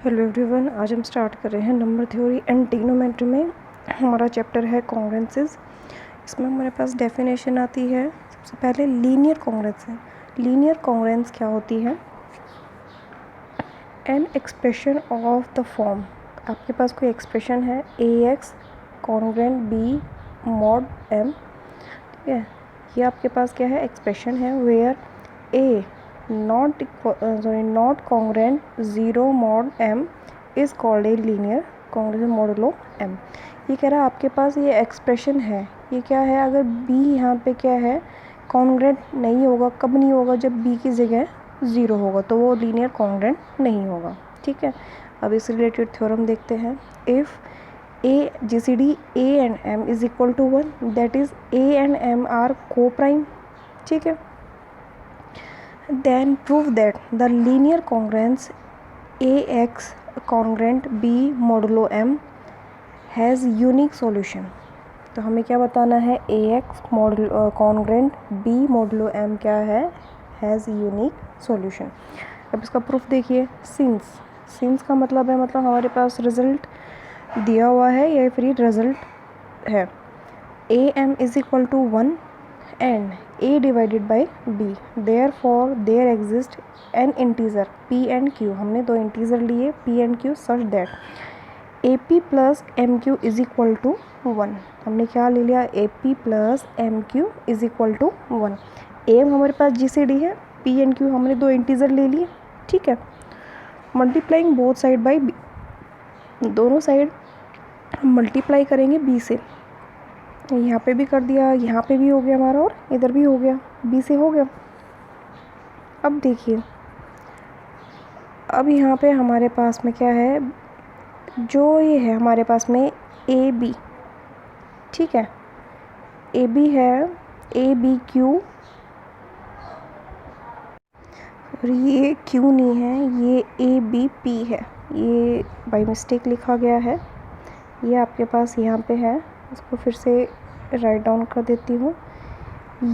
Hello everyone, आज हम start कर रहे हैं नंबर थ्योरी एंड ट्रिग्नोमेट्री में। हमारा चैप्टर है कॉन्ग्रुएंसेस। इसमें हमारे पास डेफिनेशन आती है। सबसे पहले लीनियर कॉन्ग्रुएंस है। लीनियर कॉन्ग्रुएंस क्या होती है? An expression of the form, आपके पास कोई एक्सप्रेशन है AX congruent B mod M, ठीक है। ये आपके पास क्या है? एक्सप्रेशन है where A not congruent 0 mod M is called a linear congruence modulo M। ये कह रहा है आपके पास ये एक्सप्रेशन है, ये क्या है? अगर B यहाँ पे क्या है? कॉन्ग्रुएंट नहीं होगा। कब नहीं होगा? जब B की जगह 0 होगा, तो वो लीनियर कॉन्ग्रुएंट नहीं होगा, ठीक है। अब इस रिलेटेड थ्योरम देखते हैं। If GCD A and M is equal to 1, that is A and M are coprime, ठीक है। Then prove that the linear congruence AX congruent B modulo M has unique solution। तो हमें क्या बताना है? AX congruent B modulo M क्या है? has unique solution। अब इसका प्रूफ देखिए। सिंस का मतलब है, मतलब हमारे पास रिजल्ट दिया हुआ है या फिर रिजल्ट है। AM is equal to 1 and A divided by B, therefore there exist an integer P and Q। हमने दो इंटीजर लिए P and Q such that AP plus MQ is equal to 1। हमने क्या ले लिया? AP plus MQ is equal to 1। AM हमारे पास GCD है, P and Q हमने दो इंटीजर ले लिए, ठीक है। Multiplying both side by B, दोनों साइड हम मल्टीप्लाई करेंगे B से। यहाँ पे भी कर दिया, यहाँ पे भी हो गया हमारा, और इधर भी हो गया, B से हो गया। अब देखिए, अब यहाँ पे हमारे पास में क्या है? जो ये है हमारे पास में AB, ठीक है। AB है, ABQ, और ये Q नहीं है, ये ABP है। ये बाय मिस्टेक लिखा गया है, ये आपके पास यहाँ पे है। इसको फिर से राइट डाउन कर देती हूँ।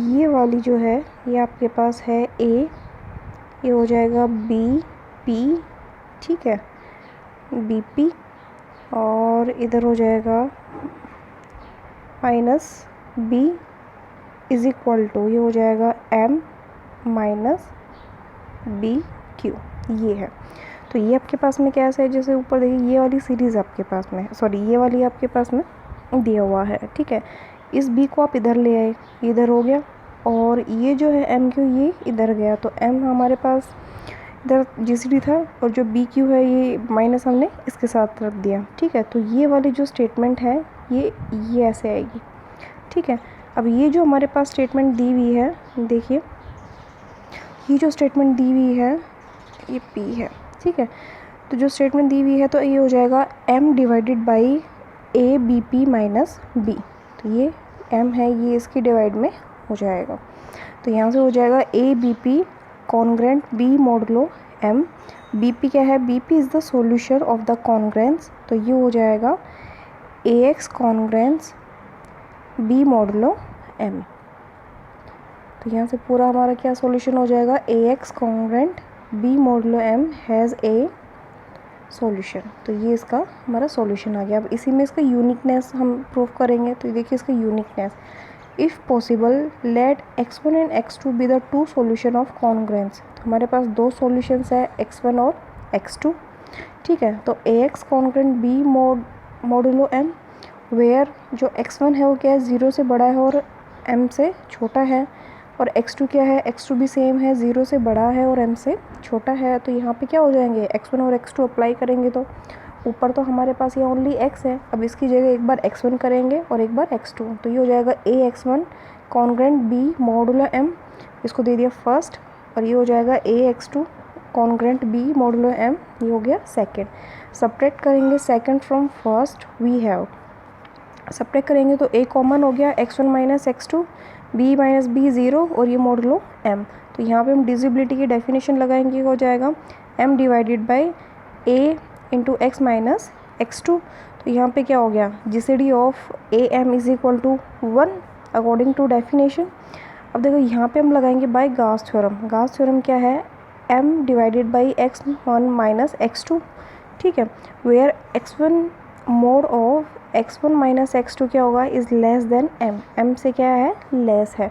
ये वाली जो है ये आपके पास है A, ये हो जाएगा BP, ठीक है, BP, और इधर हो जाएगा minus B is equal to, ये हो जाएगा M माइनस BQ। ये है। तो ये आपके पास में क्या है? जैसे ऊपर देखिए, ये वाली सीरीज़ आपके पास में, सॉरी ये वाली आपके पास में दिया हुआ है, ठीक है। इस B को आप इधर ले आए, इधर हो गया, और ये जो है MQ ये इधर गया, तो M हमारे पास इधर GCD था, और जो BQ है ये माइनस हमने इसके साथ रख दिया, ठीक है। तो ये वाली जो स्टेटमेंट है ये ऐसे आएगी, ठीक है। अब ये जो हमारे पास स्टेटमेंट दी हुई है, देखिए ये जो स्टेटमेंट दी हुई है ये P है, ठीक है। तो जो स्टेटमेंट दी हुई है तो ये हो जाएगा M divided by ABP minus B। तो ये M है, ये इसकी डिवाइड में हो जाएगा, तो यहाँ से हो जाएगा ABP congruent B modulo M। BP क्या है? BP is the solution of the congruence, तो ये हो जाएगा AX congruence B modulo M। तो यहाँ से पूरा हमारा क्या सॉल्यूशन हो जाएगा? AX congruent B modulo M has a solution. तो ये इसका हमारा सॉल्यूशन आ गया। अब इसी में इसका यूनिकनेस हम प्रूव करेंगे। तो देखिए इसका uniqueness, if possible let x1 and x2 be the two solution of congruence. तो हमारे पास दो सॉल्यूशंस है, x1 और x2, ठीक है। तो AX congruent B modulo M, where जो x1 है वो क्या है? 0 से बड़ा है और M से छोटा है, और x2 क्या है? x2 भी सेम है, 0 से बड़ा है और M से छोटा है। तो यहाँ पे क्या हो जाएंगे? x1 और x2 अप्लाई करेंगे, तो ऊपर तो हमारे पास ये ओनली x है, अब इसकी जगह एक बार x1 करेंगे और एक बार x2, तो ये हो जाएगा AX1 congruent B modulo M, इसको दे दिया फर्स्ट, और ये हो जाएगा AX2 congruent B modulo M, ये हो गया सेकेंड। सब्ट्रैक्ट करेंगे second from first, we have, subtract करेंगे तो A कॉमन हो गया, x1 minus x2, B minus B 0, और ये मॉडुलो M। तो यहाँ पे हम डिविजिबिलिटी की डेफिनेशन लगाएंगे, हो जाएगा M divided by A into x minus x2। तो यहाँ पे क्या हो गया? GCD of AM is equal to 1 according to definition. अब देखो यहाँ पे हम लगाएंगे by Gauss theorem. Gauss theorem क्या है? M divided by x1 minus x2, ठीक है। Where x1 mode of x1 minus x2 क्या होगा, is less than m, m से क्या है, लेस है,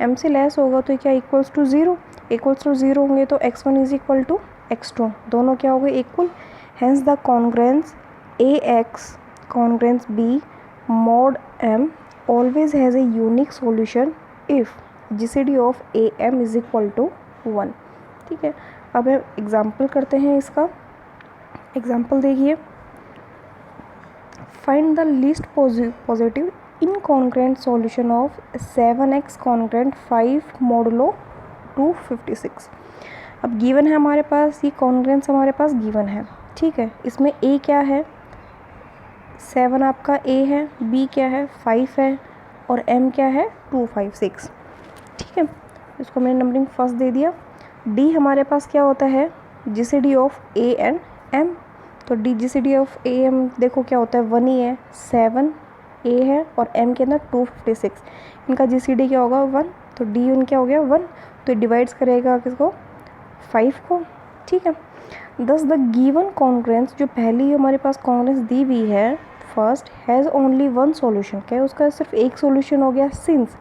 m से लेस होगा तो क्या equals to zero, equals to zero होंगे तो x1 is equal to x2, दोनों क्या हो गए, equal. Hence the congruence ax congruence b mod m always has a unique solution if GCD of am is equal to 1। ठीक है, अब हम एग्जाम्पल करते हैं इसका। एग्जाम्पल देखिए, find the least positive incongruent solution of 7x congruent 5 modulo 256। अब given है हमारे पास, ये कॉन्ग्रेंस हमारे पास गिवन है, ठीक है। इसमें a क्या है, 7 आपका a है, b क्या है, 5 है, और m क्या है, 256, ठीक है। इसको मैंने नंबरिंग फर्स्ट दे दिया। d हमारे पास क्या होता है, GCD of a and m, तो d GCD of a m देखो क्या होता है, 1 ही है, 7 a है और m के अंदर 256, इनका GCD क्या होगा 1, तो d उन क्या हो गया 1, तो डिवाइड्स करेगा किसको, 5 को, ठीक है। दस द गिवन कॉन्ग्रेंस, जो पहली हमारे पास कॉन्ग्रेंस दी हुई है first, has only one solution, क्या है उसका सिर्फ एक सॉल्यूशन हो गया, सिंस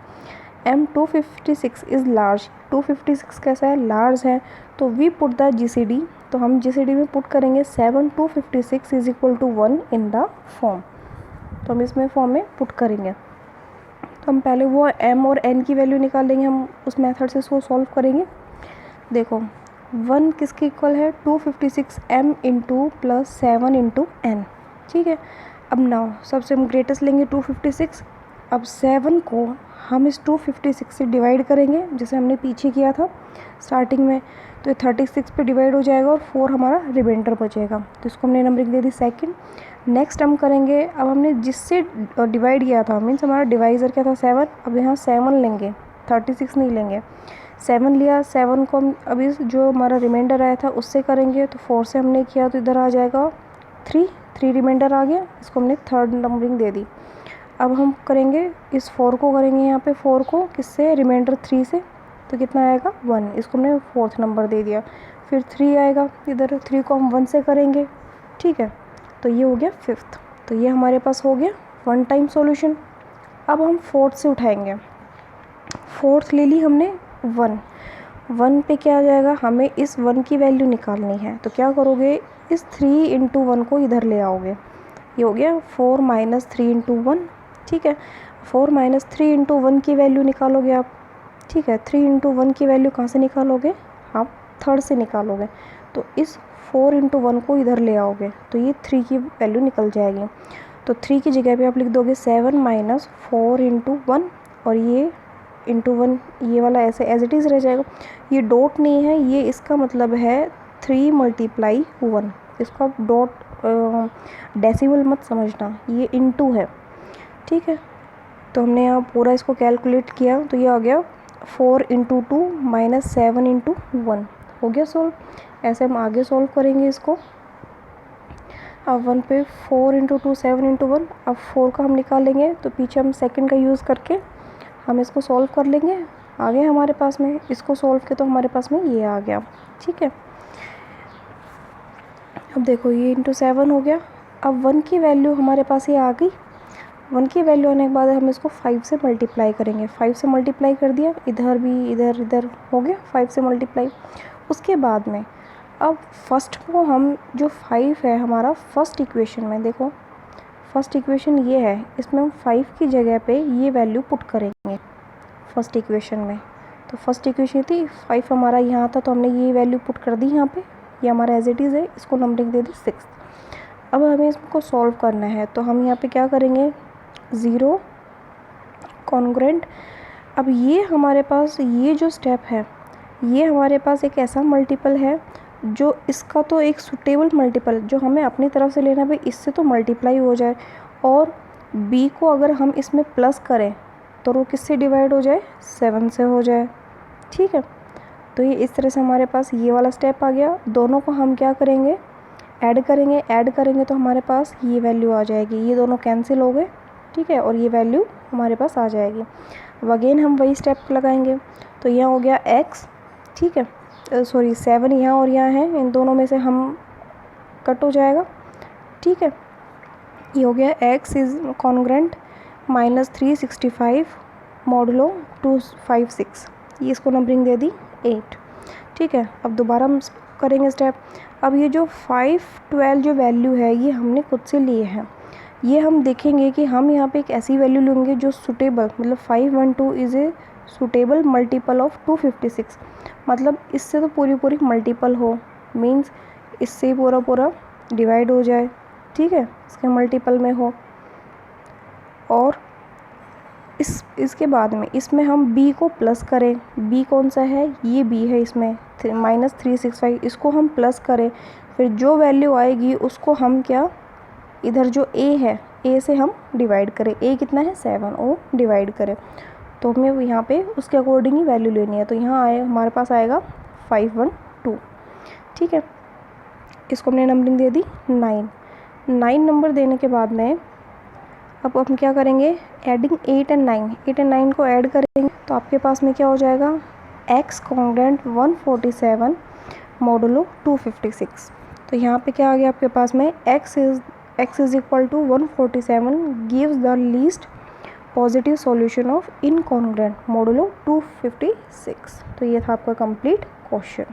m 256 इज़ लार्ज, 256 कैसा है, लार्ज है, तो वी पुट द GCD, तो हम GCD में पुट करेंगे 7 256 is equal to 1 in the form, तो हम इसमें फॉर्म में पुट करेंगे। तो हम पहले वो m और n की वैल्यू निकाल लेंगे, हम उस मेथड से इसको सॉल्व करेंगे। देखो 1 किसके इक्वल है, 256 m into plus 7 into n, ठीक है। अब नाउ सबसे हम ग्रेटेस्ट लेंगे 256, अब 7 को हम इस 256 से डिवाइड करेंगे जैसे हमने पीछे किया था स्टार्टिंग में, तो ये 36 पे डिवाइड हो जाएगा और 4 हमारा रिमाइंडर बचेगा, तो इसको हमने numbering they the second. Next हम करेंगे, अब हमने जिससे डिवाइड किया था, मीन्स हमारा डिवाइज़र क्या था 7, अब यहाँ 7 लेंगे, 36 नहीं लेंगे, 7 लिया, 7 को हम अभी जो हमारा रिमाइंडर आया था उससे करेंगे, तो 4 से हमने किया तो इधर आ जाएगा 3 रिमाइंडर आ गया, इसको हमने थर्ड नंबरिंग दे दी। अब हम करेंगे इस 4 को करेंगे यहाँ पे 4 को किससे, रिमाइंडर 3 से, तो कितना आएगा 1, इसको हमने फोर्थ नंबर दे दिया। फिर 3 आएगा, इधर 3 को हम 1 से करेंगे, ठीक है, तो ये हो गया फिफ्थ, तो ये हमारे पास हो गया 1 टाइम सॉल्यूशन। अब हम फोर्थ से उठाएंगे, फोर्थ ले ली हमने 1 पे क्या आ जाएगा, हमें इस 1 की वैल्यू निकालनी है, तो क्या करोगे, इस 3 इंटू 1 को इधर ले आओगे, ये हो गया 4 माइनस 3 इंटू 1, ठीक है। 4 माइनस 3 इंटू 1 की वैल्यू निकालोगे आप, ठीक है। 3 इंटू 1 की वैल्यू कहाँ से निकालोगे, आप थर्ड से निकालोगे, तो इस 4 इंटू 1 को इधर ले आओगे तो ये 3 की वैल्यू निकल जाएगी, तो 3 की जगह पे आप लिख दोगे 7 माइनस 4 इंटू 1, और ये इंटू 1 ये वाला ऐसे एज इट इज़ रह जाएगा, ये डॉट नहीं है, ये इसका मतलब है 3 मल्टीप्लाई 1, इसको आप डॉट डेसिमल मत समझना, ये इंटू है, ठीक है। तो हमने यहाँ पूरा इसको कैलकुलेट किया तो ये आ गया 4 इंटू 2 माइनस 7 इंटू 1, हो गया सॉल्व। ऐसे हम आगे सॉल्व करेंगे इसको। अब 1 पे 4 इंटू 2 7 इंटू 1, अब 4 का हम निकाल लेंगे, तो पीछे हम सेकंड का यूज़ करके हम इसको सॉल्व कर लेंगे। आ गया हमारे पास में, इसको सॉल्व के तो हमारे पास में ये आ गया, ठीक है। अब देखो ये इंटू 7 हो गया, अब 1 की वैल्यू हमारे पास ये आ गई, 1 की वैल्यू आने के बाद हम इसको 5 से मल्टीप्लाई करेंगे, 5 से मल्टीप्लाई कर दिया, इधर भी इधर हो गया 5 से मल्टीप्लाई। उसके बाद में अब फर्स्ट को हम जो 5 है हमारा फर्स्ट इक्वेशन में, देखो फर्स्ट इक्वेशन ये है, इसमें हम 5 की जगह पे ये वैल्यू पुट करेंगे फर्स्ट इक्वेशन में। तो फर्स्ट इक्वेशन थी 5 हमारा यहाँ था, तो हमने ये वैल्यू पुट कर दी यहाँ पे, ये हमारा एज इट इज़ है, इसको नंबरिंग दे दी 6। अब हमें इसको सॉल्व करना है, तो हम यहाँ पे क्या करेंगे, 0 कॉन्ग्रेंट। अब ये हमारे पास ये जो स्टेप है, ये हमारे पास एक ऐसा मल्टीपल है जो इसका तो एक सुटेबल मल्टीपल जो हमें अपनी तरफ से लेना, भाई इससे तो मल्टीप्लाई हो जाए, और b को अगर हम इसमें प्लस करें तो वो किससे डिवाइड हो जाए, 7 से हो जाए, ठीक है। तो ये इस तरह से हमारे पास ये वाला स्टेप आ गया। दोनों को हम क्या करेंगे, ऐड करेंगे तो हमारे पास ये वैल्यू आ जाएगी, ये दोनों कैंसिल हो गए, ठीक है, और ये वैल्यू हमारे पास आ जाएगी। अब अगेन हम वही स्टेप लगाएंगे, तो यहाँ हो गया x, ठीक है, सॉरी 7 यहाँ और यहाँ है, इन दोनों में से हम कट हो जाएगा, ठीक है। ये हो गया x इज कॉन्ग्रेंट -365 मॉडुलो 256, ये इसको नंबरिंग दे दी 8, ठीक है। अब दोबारा हम करेंगे स्टेप। अब ये जो 5, 12 जो वैल्यू है ये हमने खुद से लिए हैं, ये हम देखेंगे कि हम यहाँ पे एक ऐसी वैल्यू लेंगे जो सुटेबल, मतलब 512 is a suitable multiple of 256, मतलब इससे तो पूरी मल्टीपल हो, मीन्स इससे पूरा पूरा डिवाइड हो जाए, ठीक है, इसके मल्टीपल में हो। और इसके बाद में इसमें हम b को प्लस करें, b कौन सा है, ये b है, इसमें -365, इसको हम प्लस करें, फिर जो वैल्यू आएगी उसको हम क्या, इधर जो a है a से हम डिवाइड करें, a कितना है 7, ओ डिवाइड करें, तो हमें यहाँ पे उसके अकॉर्डिंग ही वैल्यू लेनी है। तो यहाँ आए हमारे पास आएगा 512, ठीक है। इसको हमने नंबरिंग दे दी 9 नंबर देने के बाद में अब हम क्या करेंगे, एडिंग 8 और 9 को ऐड करेंगे, तो आपके पास में क्या हो जाएगा, x कॉन्ग्रेंट 147 मॉडुलो 256। तो यहाँ पे क्या आ गया आपके पास में, x is equal to 147 gives the least positive solution of incongruent modulo 256। तो ये था आपका कंप्लीट क्वेश्चन।